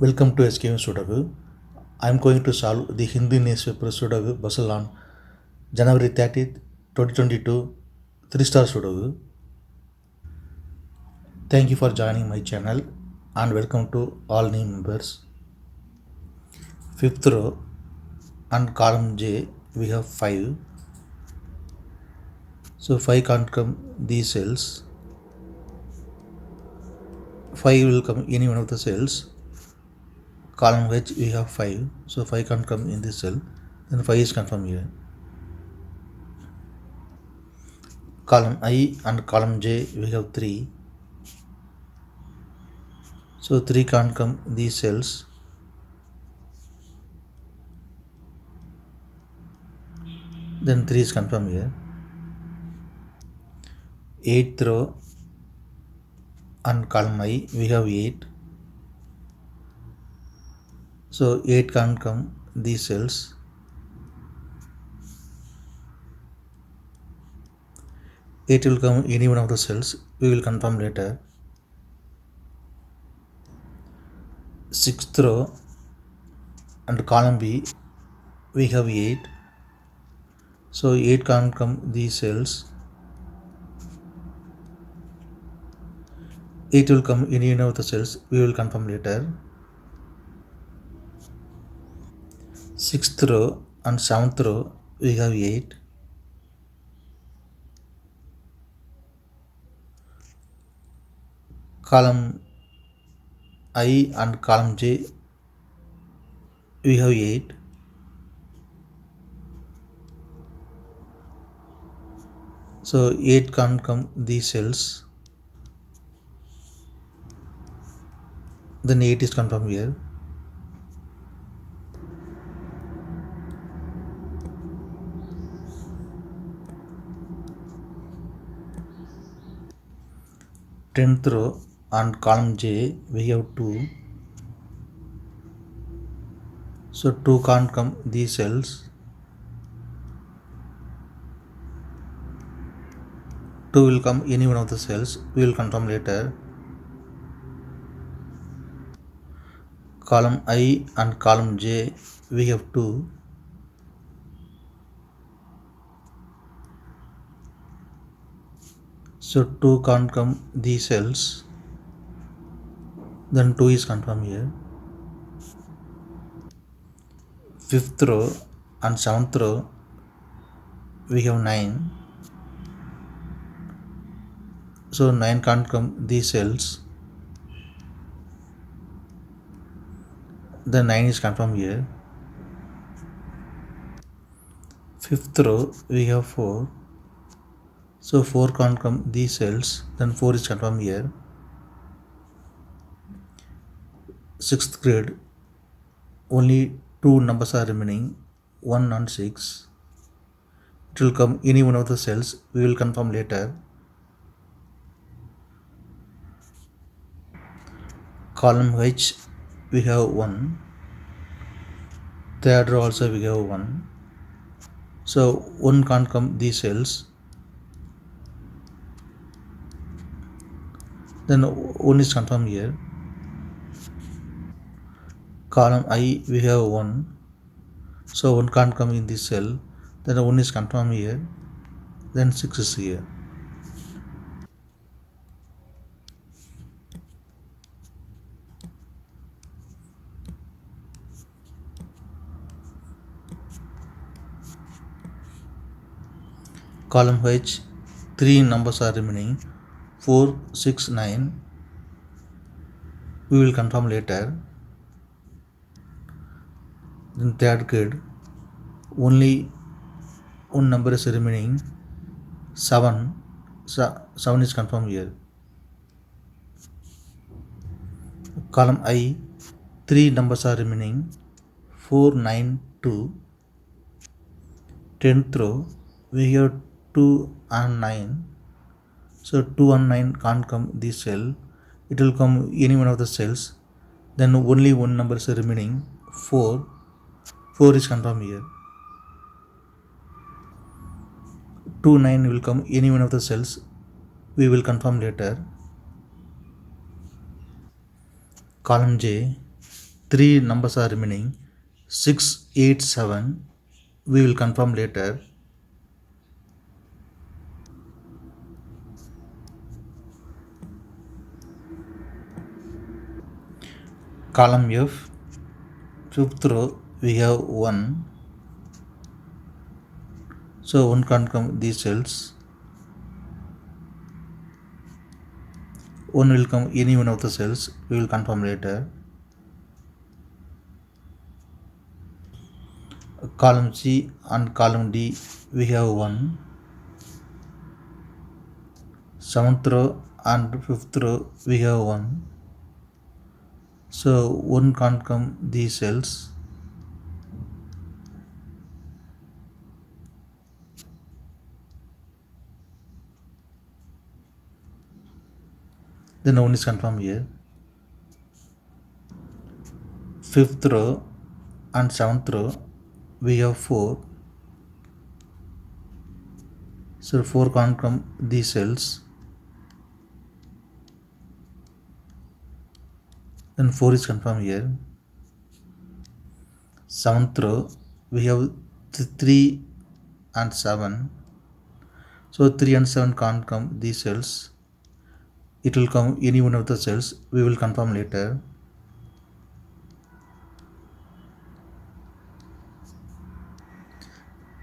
Welcome to SkVm Sudoku. I am going to solve the Hindi newspaper Sudoku puzzle on January 30th, 2022, 3-star Sudoku. Thank you for joining my channel and welcome to all new members. Fifth row and column J we have 5. So 5 can't come these cells. 5 will come any one of the cells. Column H we have 5. So 5 can't come in this cell. Then 5 is confirmed here. Column I and column J we have 3. So 3 can't come these cells. Then 3 is confirmed here. 8th row and column I we have 8. So 8 can't come these cells. 8 will come any one of the cells. We will confirm later. 6th row and column B we have 8. So 8 can't come these cells. 8 will come any one of the cells. We will confirm later. 6th row and 7th row we have 8. Column I and column J we have 8. So 8 can't come these cells. Then 8 is confirmed here. Tenth row and column J we have 2. So 2 can't come these cells. 2 will come any one of the cells. We will confirm later. Column I and column J we have 2. So 2 can't come these cells. Then 2 is confirmed here. 5th row and 7th row we have 9. So 9 can't come these cells. The 9 is confirmed here. 5th row we have 4. So 4 can't come these cells. Then 4 is confirmed here. 6th grade only 2 numbers are remaining, 1 and 6. It will come any one of the cells. We will confirm later. Column H we have 1. Third row also we have 1. So 1 can't come these cells. Then 1 is confirmed here. Column I we have 1. So 1 can't come in this cell. Then 1 is confirmed here. Then 6 is here. Column H 3 numbers are remaining, 4, 6, 9. We will confirm later. Then third grade only 1 number is remaining, 7. 7 is confirmed here. Column I 3 numbers are remaining, 4, 9, 2. 10th row we have 2 and 9. So 2 and 9 can't come this cell. It will come any one of the cells. Then only 1 number is remaining, 4. 4 is confirmed here. 2, 9 will come any one of the cells. We will confirm later. Column J three numbers are remaining, 6, 8, 7. We will confirm later. Column F, fifth row we have 1. So 1 can't come these cells. 1 will come any one of the cells. We will confirm later. Column C and column D we have 1. Seventh row and fifth row we have 1. So 1 can't come these cells. Then 1 is confirmed here. Fifth row and seventh row we have 4. So 4 can't come these cells. Then 4 is confirmed here. Seventh row we have 3 and 7. So 3 and 7 can't come these cells. It will come any one of the cells. We will confirm later.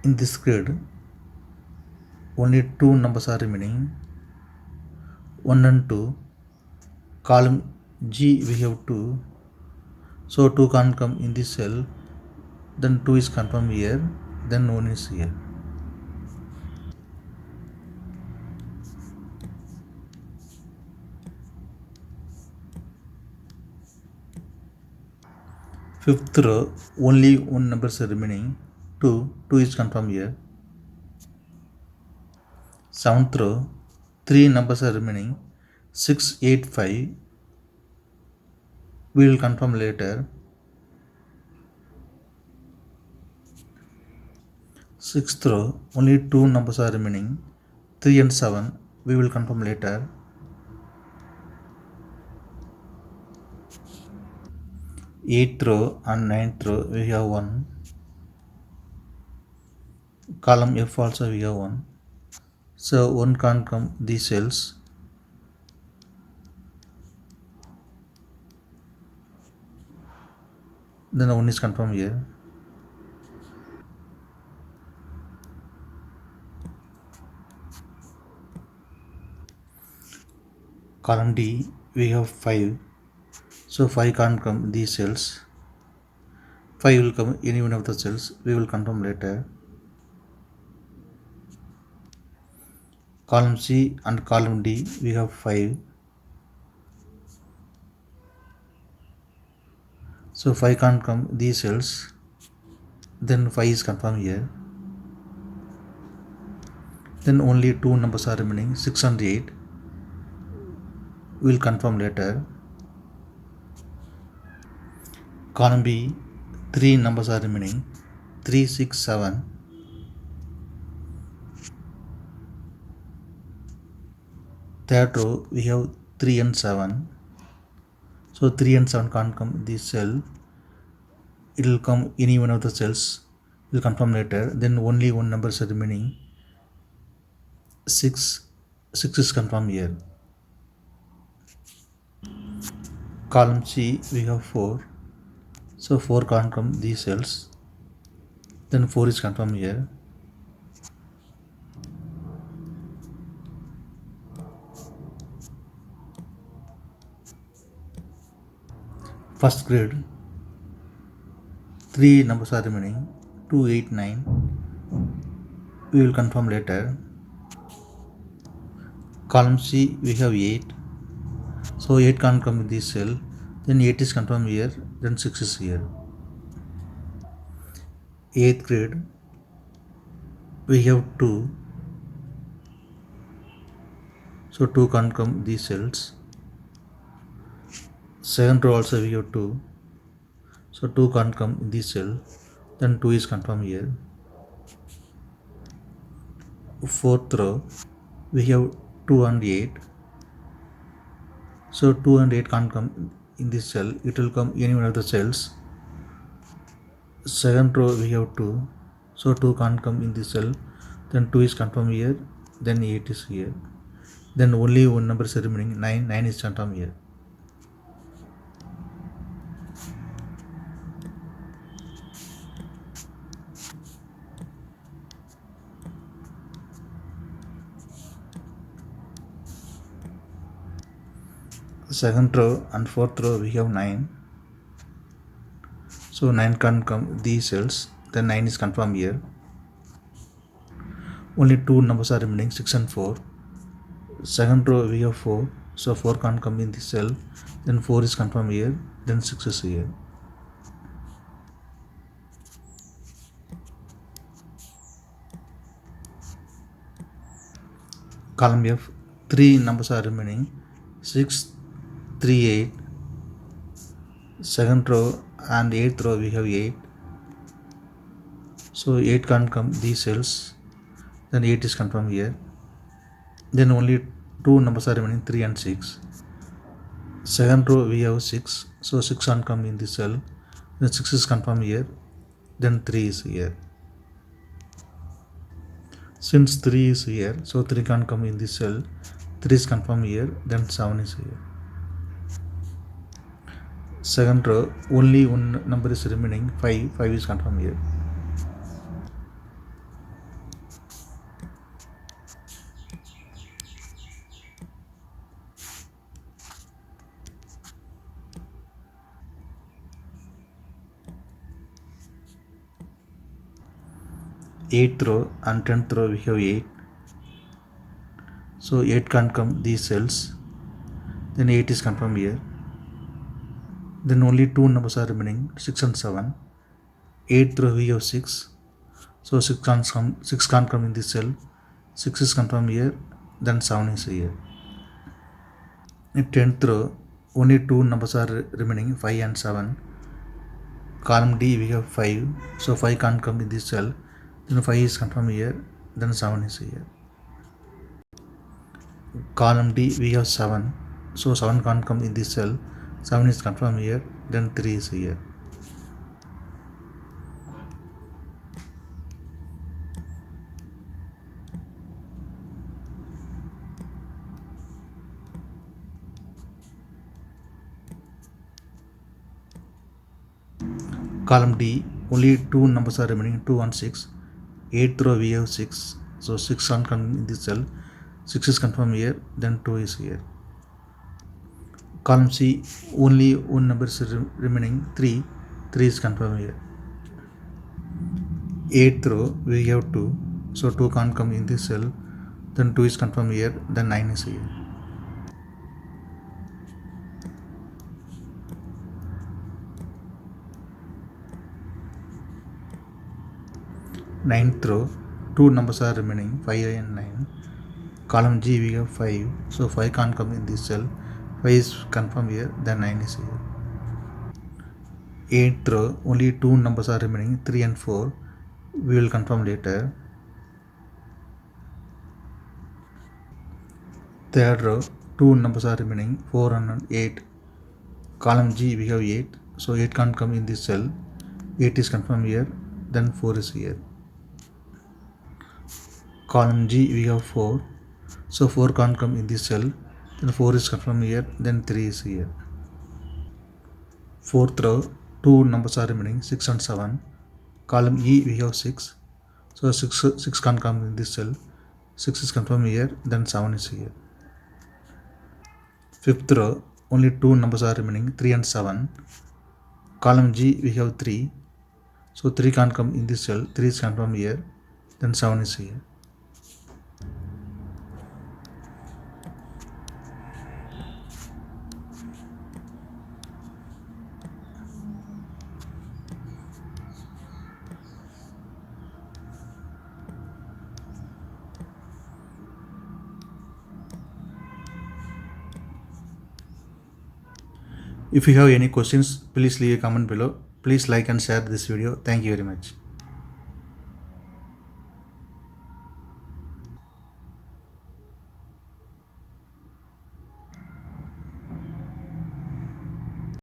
In this grid, only 2 numbers are remaining, 1 and 2. Column G we have 2. So 2 can't come in this cell. Then 2 is confirmed here. Then 1 is here. Fifth row, only 1 number is remaining, 2. 2 is confirmed here. Seventh row, 3 numbers are remaining, 6, 8, 5. We will confirm later. Sixth row, only 2 numbers are remaining, 3 and 7. We will confirm later. Eighth row and ninth row we have 1. Column F also we have 1. So 1 can't come these cells. Then 1 is confirmed here. Column D we have 5. So 5 can't come these cells. 5 will come any one of the cells. We will confirm later. Column C and column D we have 5. So 5 can't come these cells. Then 5 is confirmed here. Then only 2 numbers are remaining, 6 and 8. We will confirm later. Column B, 3 numbers are remaining, 3, 6, 7. Third row we have 3 and 7. So 3 and 7 can't come this cell. It will come any one of the cells. We will confirm later. Then only 1 number is remaining, 6. 6 is confirmed here. Column C we have 4. So 4 can't come these cells. Then 4 is confirmed here. First grid, 3 numbers are remaining, 2, 8, 9. We will confirm later. Column C we have 8. So 8 can't come in this cell. Then 8 is confirmed here. Then 6 is here. 8th grid we have 2. So 2 can't come these cells. 7th row also we have 2. So 2 can't come in this cell. Then 2 is confirmed here. 4th row we have 2 and 8. So 2 and 8 can't come in this cell, it will come any one of the cells. Second row we have 2, so 2 can't come in this cell. Then 2 is confirmed here, then 8 is here. Then only one number is remaining, 9. 9 is confirmed here. Second row and fourth row we have 9, so 9 can't come these cells. Then 9 is confirmed here. Only two numbers are remaining, 6 and 4. Second row we have 4, so 4 can't come in this cell. Then 4 is confirmed here, then 6 is here. Column F, 3 numbers are remaining, 6, 3, 8. Second row and 8th row we have 8, so 8 can't come these cells. Then 8 is confirmed here. Then only two numbers are remaining, 3 and 6. Second row we have 6, so 6 can't come in this cell. Then 6 is confirmed here, then 3 is here. Since 3 is here, so 3 can't come in this cell. 3 is confirmed here, then 7 is here. Second row, only one number is remaining, 5. 5 is confirmed here. Eighth row and 10th row we have 8, so 8 can't come these cells. Then 8 is confirmed here. Then only two numbers are remaining, 6 and 7. 8th row we have 6, so 6 can't come in this cell. 6 is confirmed here, then 7 is here. In 10th row, only two numbers are remaining, 5 and 7. Column D we have 5, so 5 can't come in this cell. Then 5 is confirmed here, then 7 is here. Column D we have 7, so 7 can't come in this cell. 7 is confirmed here, then 3 is here. Column D, only two numbers are remaining, 2 and 6. 8th row we have 6, so 6 can't come in this cell. 6 is confirmed here, then 2 is here. Column C, only one number is remaining, 3. 3 is confirmed here. 8th row we have 2, so 2 can't come in this cell. Then 2 is confirmed here, then 9 is here. Ninth row, two numbers are remaining, 5 and 9. Column G we have 5, so 5 can't come in this cell. 5 is confirmed here, then 9 is here. 8th row, only two numbers are remaining, 3 and 4. We will confirm later. Third row, two numbers are remaining, 4 and 8. Column G we have 8, so 8 can't come in this cell. 8 is confirmed here, then 4 is here. Column G we have 4, so 4 can't come in this cell. Then 4 is confirmed here, then 3 is here. Fourth row, two numbers are remaining, 6 and 7. Column E we have 6, so 6 can't come in this cell. 6 is confirmed here, then 7 is here. Fifth row, only two numbers are remaining, 3 and 7. Column G we have 3, so 3 can't come in this cell. 3 is confirmed here, then 7 is here. If you have any questions, please leave a comment below. Please like and share this video. Thank you very much.